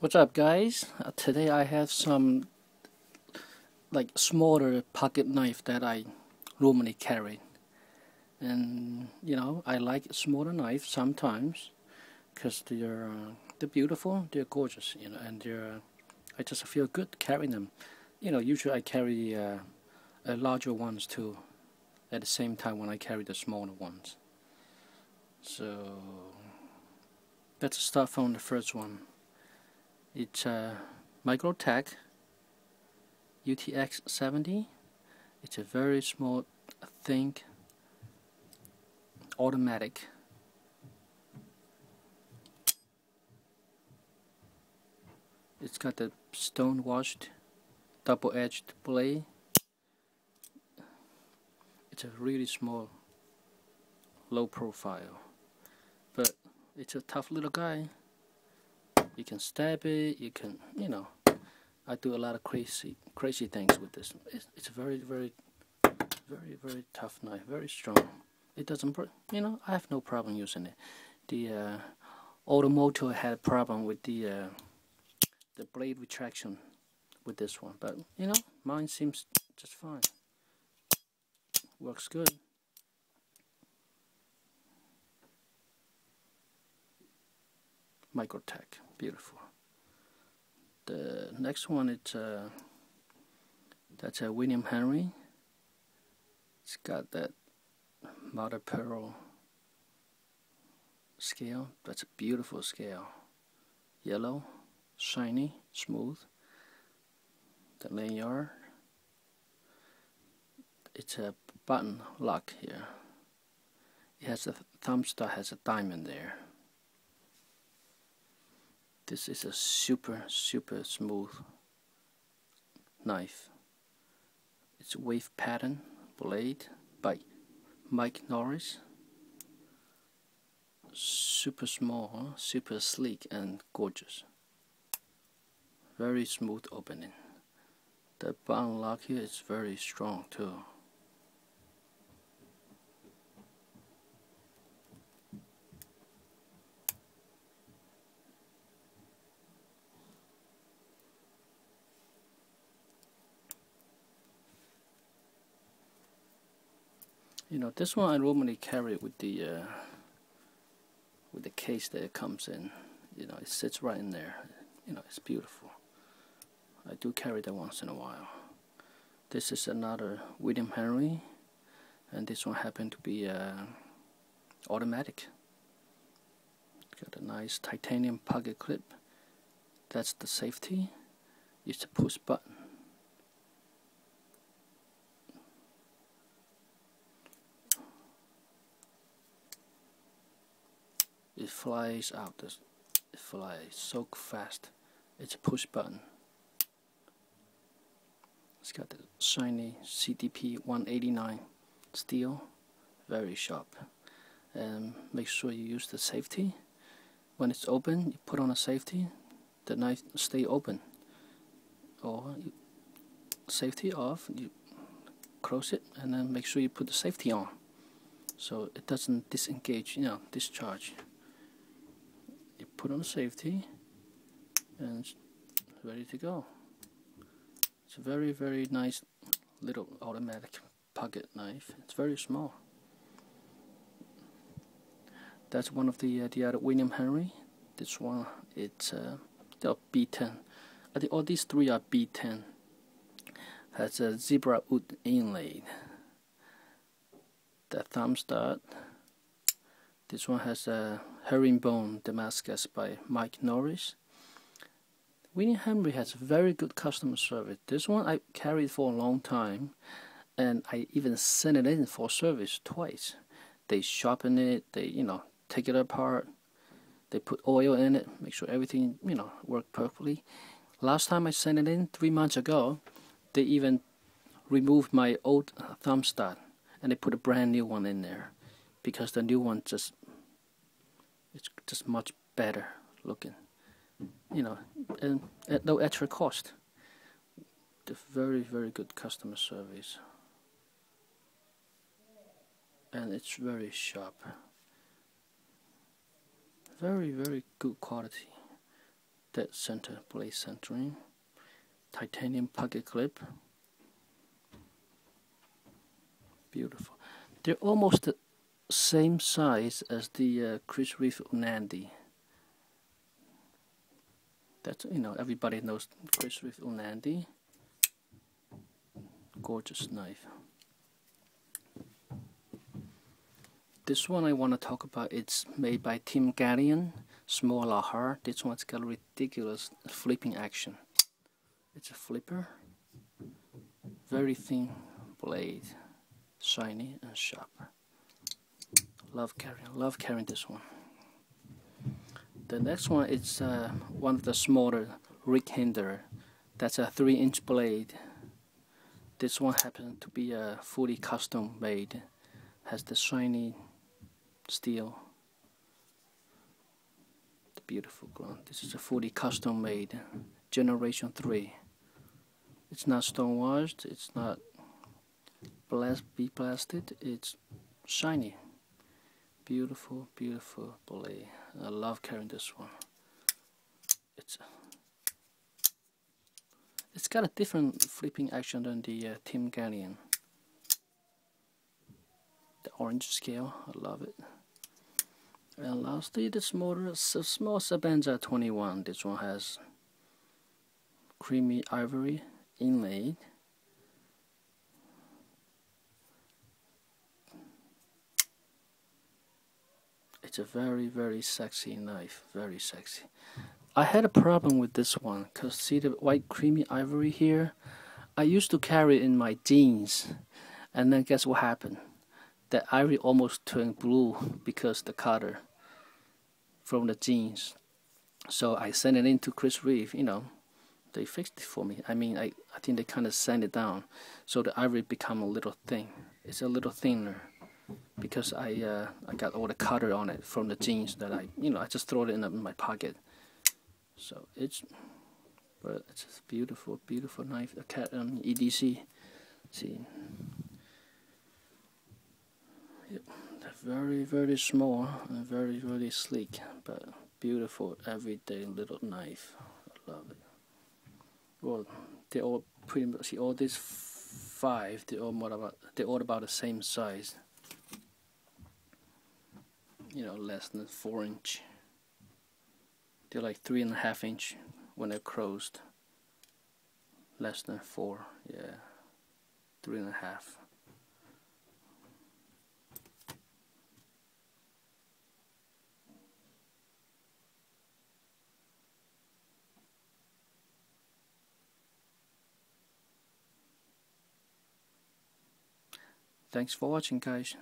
What's up, guys? Today I have some smaller pocket knife that I normally carry, and I like smaller knife sometimes because they're beautiful, they're gorgeous, and I just feel good carrying them. Usually I carry larger ones too at the same time when I carry the smaller ones. So let's start from the first one. It's Micro.tech UTX 70. It's a very small, thin, automatic. It's got the stone washed, double-edged blade. It's a really small, low profile, but it's a tough little guy. You can stab it. You can, I do a lot of crazy things with this. It's a very tough knife, very strong. It doesn't break. I have no problem using it. The automotive had a problem with the blade retraction with this one, but mine seems just fine. Works good. Micro.tech, beautiful. The next one, that's a William.Henry. It's got that mother pearl scale. That's a beautiful scale. Yellow, shiny, smooth. The lanyard. It's a button lock here. It has a thumb stud, has a diamond there. This is a super smooth knife. It's a wave pattern blade by Micro.tech. Super small, super sleek and gorgeous. Very smooth opening. The button lock here is very strong too. This one I normally carry with the case that it comes in. It sits right in there. It's beautiful. I do carry that once in a while. This is another William.Henry, and this one happened to be automatic. It's got a nice titanium pocket clip. That's the safety. It's a push button. It flies out. It flies so fast. It's a push button. It's got the shiny CDP 189 steel, very sharp. And make sure you use the safety. When it's open, you put on a safety. The knife stay open. Or safety off. You close it, and then make sure you put the safety on, so it doesn't disengage. Discharge. You put on the safety, and it's ready to go. It's a very nice little automatic pocket knife. It's very small. That's one of the other William.Henry. This one, it's they're B10. I think all these three are B10. Has a zebra wood inlaid. The thumb stud. This one has a herringbone Damascus by Micro.tech. William.Henry has very good customer service. This one I carried for a long time, and I even sent it in for service twice. They sharpen it, they take it apart, they put oil in it, make sure everything worked perfectly. Last time I sent it in 3 months ago, they even removed my old thumb stud and they put a brand new one in there, because the new one it's just much better looking. And at no extra cost. The very good customer service, and it's very sharp. Very good quality. Dead center blade centering. Titanium pocket clip. Beautiful. They're almost the same size as the Chris Reeve Mnandi. That's, everybody knows Chris Reeve Mnandi. Gorgeous knife. This one I want to talk about, it's made by Tim.Galyean, small Lahar. This one's got a ridiculous flipping action. It's a flipper, very thin blade, shiny and sharp. Love carrying this one. The next one is one of the smaller Hinderer. That's a 3-inch blade. This one happens to be a fully custom made. Has the shiny steel. The beautiful ground. This is a fully custom made, generation 3. It's not stone washed. It's not blasted. It's shiny. Beautiful, beautiful blade. I love carrying this one. It's got a different flipping action than the Tim.Galyean. The orange scale, I love it. And lastly, the small Sebenza 21. This one has creamy ivory inlaid. It's a very, very sexy knife, very sexy. I had a problem with this one, because see the white creamy ivory here? I used to carry it in my jeans, and then guess what happened? The ivory almost turned blue because the cutter from the jeans. So I sent it in to Chris Reeve, they fixed it for me. I mean, I think they kind of sand it down, so the ivory become a little thin. It's a little thinner. Because I got all the cutter on it from the jeans that I just throw it in my pocket. So it's a beautiful, beautiful knife. A cat EDC. See, yep. Very, very small and very, very sleek, but beautiful everyday little knife. I love it. Well, they all pretty much. See, all these 5, they're all about the same size. Less than 4 inch. They're like 3.5 inch when they're closed. Less than 4, yeah, 3.5. Thanks for watching, guys.